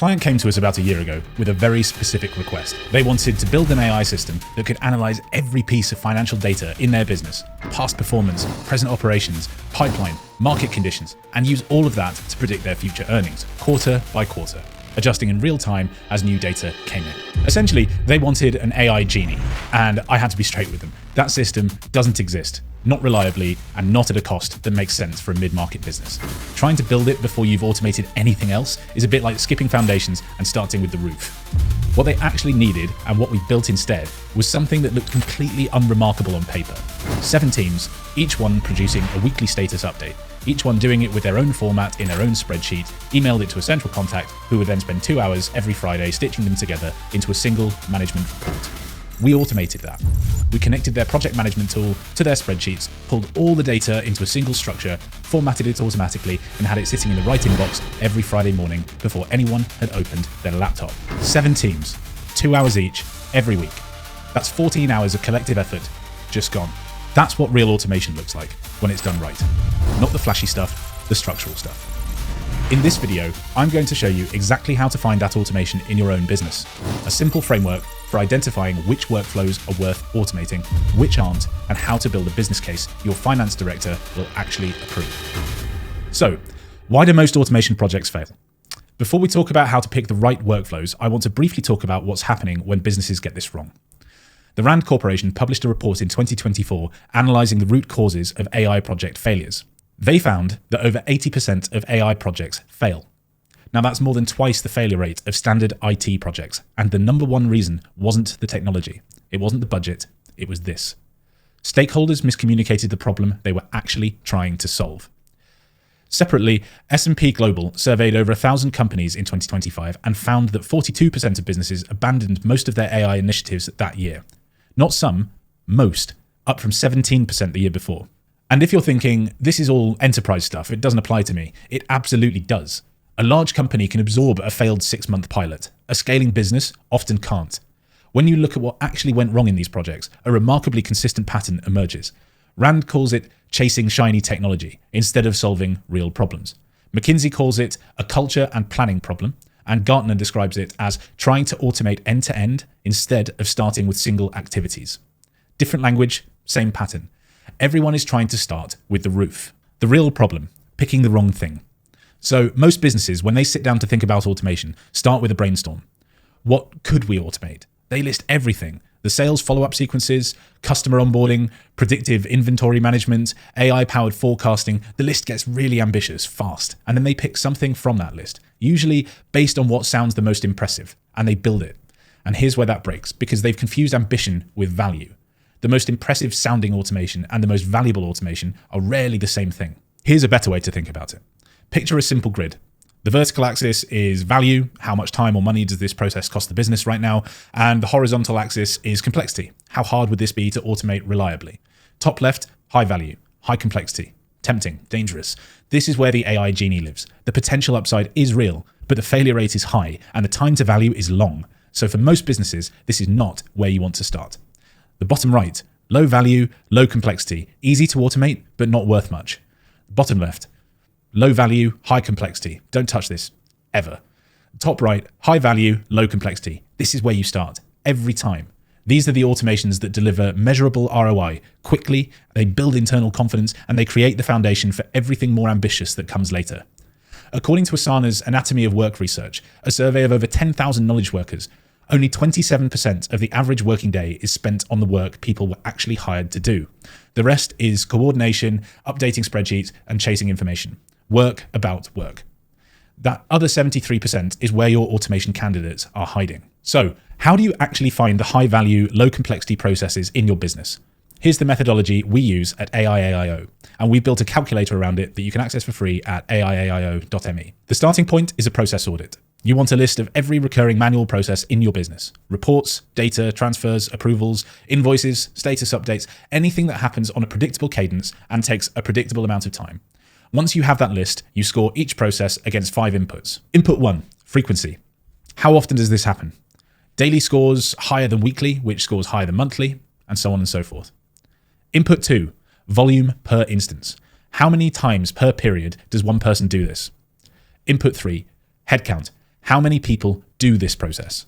client came to us about a year ago with a very specific request. They wanted to build an AI system that could analyze every piece of financial data in their business, past performance, present operations, pipeline, market conditions, and use all of that to predict their future earnings, quarter by quarter, adjusting in real time as new data came in. Essentially, they wanted an AI genie, and I had to be straight with them. That system doesn't exist, not reliably, and not at a cost that makes sense for a mid-market business. Trying to build it before you've automated anything else is a bit like skipping foundations and starting with the roof. What they actually needed, and what we built instead, was something that looked completely unremarkable on paper. 7 teams, each one producing a weekly status update, each one doing it with their own format in their own spreadsheet, emailed it to a central contact who would then spend 2 hours every Friday stitching them together into a single management report. We automated that. We connected their project management tool to their spreadsheets, pulled all the data into a single structure, formatted it automatically, and had it sitting in the right inbox every Friday morning before anyone had opened their laptop. 7 teams, 2 hours each, every week. That's 14 hours of collective effort, just gone. That's what real automation looks like when it's done right. Not the flashy stuff, the structural stuff. In this video, I'm going to show you exactly how to find that automation in your own business. A simple framework for identifying which workflows are worth automating, which aren't, and how to build a business case your finance director will actually approve. So, why do most automation projects fail? Before we talk about how to pick the right workflows, I want to briefly talk about what's happening when businesses get this wrong. The Rand Corporation published a report in 2024 analysing the root causes of AI project failures. They found that over 80% of AI projects fail. Now that's more than twice the failure rate of standard IT projects, and the number one reason wasn't the technology, it wasn't the budget, it was this. Stakeholders miscommunicated the problem they were actually trying to solve. Separately, S&P Global surveyed over 1,000 companies in 2025 and found that 42% of businesses abandoned most of their AI initiatives that year. Not some, most, up from 17% the year before. And if you're thinking, this is all enterprise stuff, it doesn't apply to me, it absolutely does. A large company can absorb a failed 6-month pilot. A scaling business often can't. When you look at what actually went wrong in these projects, a remarkably consistent pattern emerges. Rand calls it chasing shiny technology instead of solving real problems. McKinsey calls it a culture and planning problem, and Gartner describes it as trying to automate end-to-end instead of starting with single activities. Different language, same pattern. Everyone is trying to start with the roof. The real problem, picking the wrong thing. So most businesses, when they sit down to think about automation, start with a brainstorm. What could we automate? They list everything. The sales follow-up sequences, customer onboarding, predictive inventory management, AI-powered forecasting. The list gets really ambitious fast, and then they pick something from that list, usually based on what sounds the most impressive, and they build it. And here's where that breaks, because they've confused ambition with value. The most impressive sounding automation and the most valuable automation are rarely the same thing. Here's a better way to think about it. Picture a simple grid. The vertical axis is value, how much time or money does this process cost the business right now, and the horizontal axis is complexity, how hard would this be to automate reliably. Top left, high value, high complexity, tempting, dangerous. This is where the AI genie lives. The potential upside is real, but the failure rate is high, and the time to value is long. So for most businesses, this is not where you want to start. The bottom right, low value, low complexity, easy to automate, but not worth much. Bottom left, low value, high complexity. Don't touch this, ever. Top right, high value, low complexity. This is where you start, every time. These are the automations that deliver measurable ROI quickly, they build internal confidence, and they create the foundation for everything more ambitious that comes later. According to Asana's Anatomy of Work research, a survey of over 10,000 knowledge workers, only 27% of the average working day is spent on the work people were actually hired to do. The rest is coordination, updating spreadsheets, and chasing information. Work about work. That other 73% is where your automation candidates are hiding. So, how do you actually find the high-value, low-complexity processes in your business? Here's the methodology we use at AIAIO, and we've built a calculator around it that you can access for free at AIAIO.me. The starting point is a process audit. You want a list of every recurring manual process in your business. Reports, data, transfers, approvals, invoices, status updates, anything that happens on a predictable cadence and takes a predictable amount of time. Once you have that list, you score each process against 5 inputs. Input 1, frequency. How often does this happen? Daily scores higher than weekly, which scores higher than monthly, and so on and so forth. Input 2, volume per instance. How many times per period does one person do this? Input 3, headcount. How many people do this process?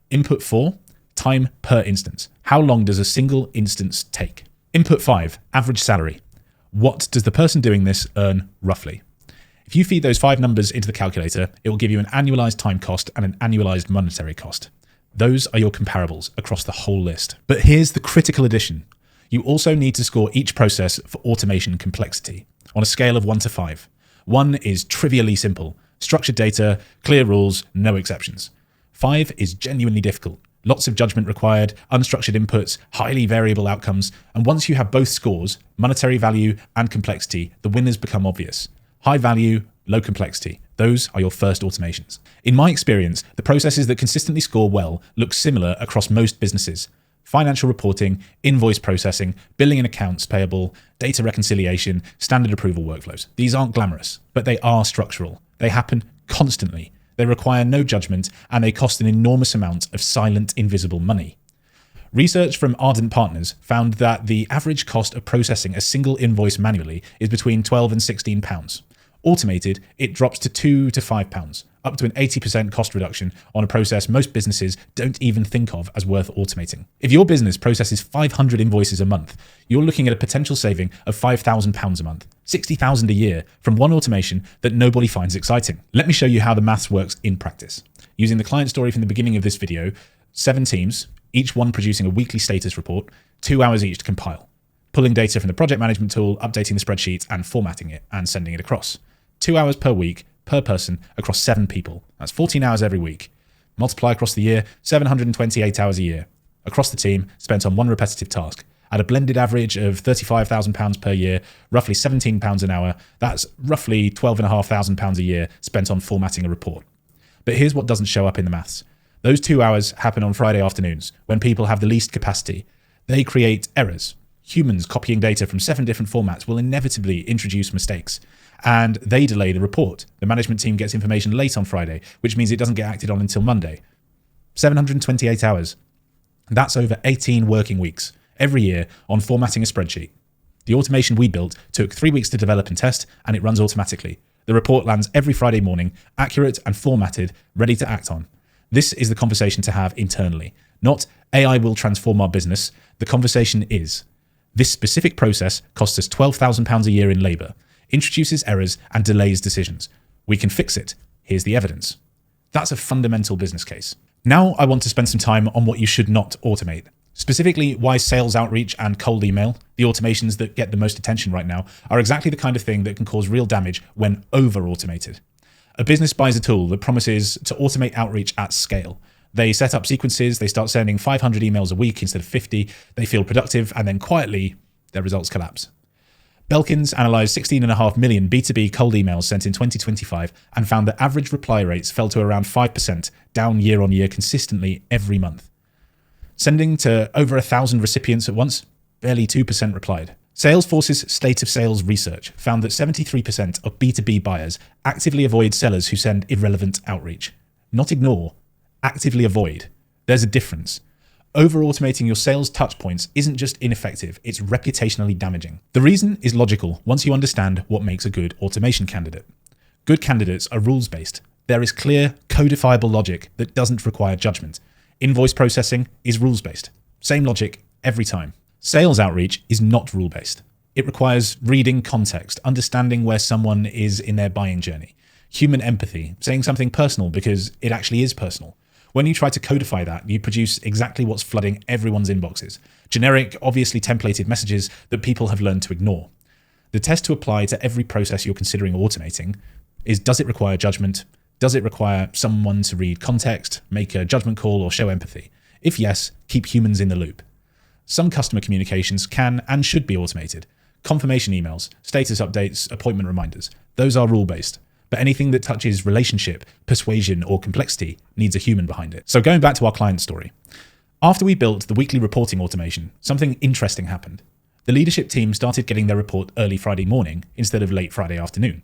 Input 4, time per instance. How long does a single instance take? Input 5, average salary. What does the person doing this earn roughly? If you feed those 5 numbers into the calculator, it will give you an annualized time cost and an annualized monetary cost. Those are your comparables across the whole list. But here's the critical addition. You also need to score each process for automation complexity on a scale of 1 to 5. 1 is trivially simple, structured data, clear rules, no exceptions. 5 is genuinely difficult, lots of judgment required, unstructured inputs, highly variable outcomes, and once you have both scores, monetary value and complexity, the winners become obvious. High value, low complexity. Those are your first automations. In my experience, the processes that consistently score well look similar across most businesses. Financial reporting, invoice processing, billing and accounts payable, data reconciliation, standard approval workflows. These aren't glamorous, but they are structural. They happen constantly. They require no judgment, and they cost an enormous amount of silent, invisible money. Research from Ardent Partners found that the average cost of processing a single invoice manually is between £12 and £16. Automated, it drops to £2 to £5, up to an 80% cost reduction on a process most businesses don't even think of as worth automating. If your business processes 500 invoices a month, you're looking at a potential saving of £5,000 a month, £60,000 a year from one automation that nobody finds exciting. Let me show you how the maths works in practice. Using the client story from the beginning of this video, 7 teams, each one producing a weekly status report, 2 hours each to compile, pulling data from the project management tool, updating the spreadsheet and formatting it and sending it across. 2 hours per week, per person, across 7 people. That's 14 hours every week. Multiply across the year, 728 hours a year. Across the team, spent on one repetitive task. At a blended average of £35,000 per year, roughly £17 an hour, that's roughly £12,500 a year spent on formatting a report. But here's what doesn't show up in the maths. Those 2 hours happen on Friday afternoons, when people have the least capacity. They create errors. Humans copying data from 7 different formats will inevitably introduce mistakes. And they delay the report. The management team gets information late on Friday, which means it doesn't get acted on until Monday. 728 hours. That's over 18 working weeks every year on formatting a spreadsheet. The automation we built took 3 weeks to develop and test, and it runs automatically. The report lands every Friday morning, accurate and formatted, ready to act on. This is the conversation to have internally. Not AI will transform our business. The conversation is, this specific process costs us £12,000 a year in labour, introduces errors and delays decisions. We can fix it. Here's the evidence. That's a fundamental business case. Now I want to spend some time on what you should not automate. Specifically, why sales outreach and cold email, the automations that get the most attention right now, are exactly the kind of thing that can cause real damage when over-automated. A business buys a tool that promises to automate outreach at scale. They set up sequences, they start sending 500 emails a week instead of 50, they feel productive, and then quietly, their results collapse. Belkin's analysed 16.5 million B2B cold emails sent in 2025 and found that average reply rates fell to around 5%, down year on year consistently every month. Sending to over 1,000 recipients at once, barely 2% replied. Salesforce's State of Sales research found that 73% of B2B buyers actively avoid sellers who send irrelevant outreach. Not ignore, actively avoid. There's a difference. Over-automating your sales touchpoints isn't just ineffective, it's reputationally damaging. The reason is logical once you understand what makes a good automation candidate. Good candidates are rules-based. There is clear, codifiable logic that doesn't require judgment. Invoice processing is rules-based. Same logic every time. Sales outreach is not rule-based. It requires reading context, understanding where someone is in their buying journey, human empathy, saying something personal because it actually is personal. When you try to codify that, you produce exactly what's flooding everyone's inboxes. Generic, obviously templated messages that people have learned to ignore. The test to apply to every process you're considering automating is, does it require judgment? Does it require someone to read context, make a judgment call, or show empathy? If yes, keep humans in the loop. Some customer communications can and should be automated. Confirmation emails, status updates, appointment reminders. Those are rule-based. But anything that touches relationship, persuasion, or complexity needs a human behind it. So going back to our client story. After we built the weekly reporting automation, something interesting happened. The leadership team started getting their report early Friday morning instead of late Friday afternoon.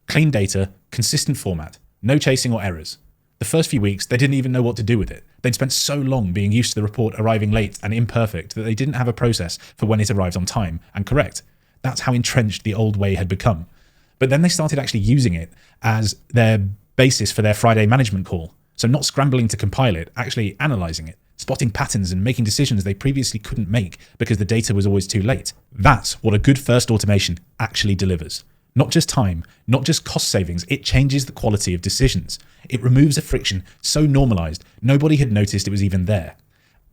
Clean data, consistent format, no chasing or errors. The first few weeks, they didn't even know what to do with it. They'd spent so long being used to the report arriving late and imperfect that they didn't have a process for when it arrived on time and correct. That's how entrenched the old way had become. But then they started actually using it as their basis for their Friday management call. So not scrambling to compile it, actually analyzing it, spotting patterns and making decisions they previously couldn't make because the data was always too late. That's what a good first automation actually delivers. Not just time, not just cost savings, it changes the quality of decisions. It removes a friction so normalized, nobody had noticed it was even there.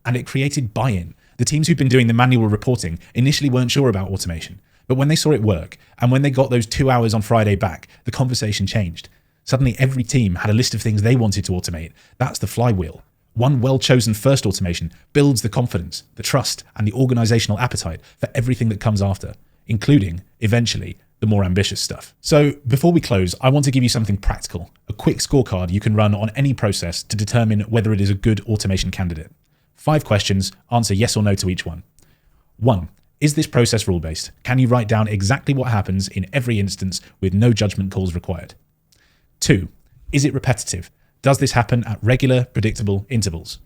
And it created buy-in. The teams who'd been doing the manual reporting initially weren't sure about automation, but when they saw it work, and when they got those 2 hours on Friday back, the conversation changed. Suddenly every team had a list of things they wanted to automate. That's the flywheel. One well-chosen first automation builds the confidence, the trust, and the organizational appetite for everything that comes after, including, eventually, the more ambitious stuff. So before we close, I want to give you something practical, a quick scorecard you can run on any process to determine whether it is a good automation candidate. 5 questions, answer yes or no to each one. 1. Is this process rule-based? Can you write down exactly what happens in every instance with no judgment calls required? 2. Is it repetitive? Does this happen at regular, predictable intervals?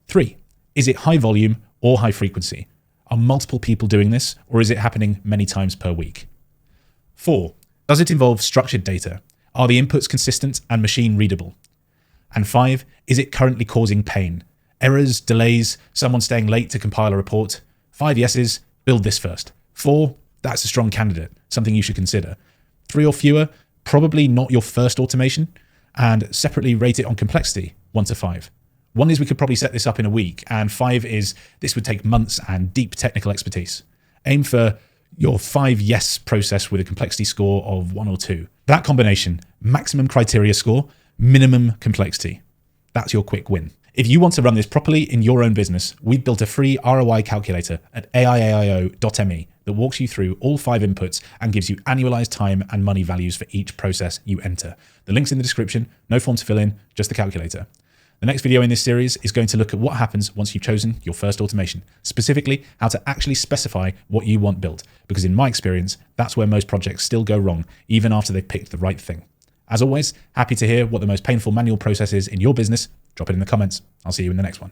3. Is it high volume or high frequency? Are multiple people doing this, or is it happening many times per week? 4. Does it involve structured data? Are the inputs consistent and machine readable? And 5. Is it currently causing pain? Errors, delays, someone staying late to compile a report? 5 yeses, build this first. 4, that's a strong candidate, something you should consider. 3 or fewer, probably not your first automation, and separately rate it on complexity, 1 to 5. 1 is we could probably set this up in a week, and 5 is this would take months and deep technical expertise. Aim for your 5 yes process with a complexity score of 1 or 2. That combination, maximum criteria score, minimum complexity. That's your quick win. If you want to run this properly in your own business, we've built a free ROI calculator at AIAIO.me that walks you through all 5 inputs and gives you annualized time and money values for each process you enter. The link's in the description, no form to fill in, just the calculator. The next video in this series is going to look at what happens once you've chosen your first automation, specifically how to actually specify what you want built, because in my experience, that's where most projects still go wrong, even after they've picked the right thing. As always, happy to hear what the most painful manual process is in your business. Drop it in the comments. I'll see you in the next one.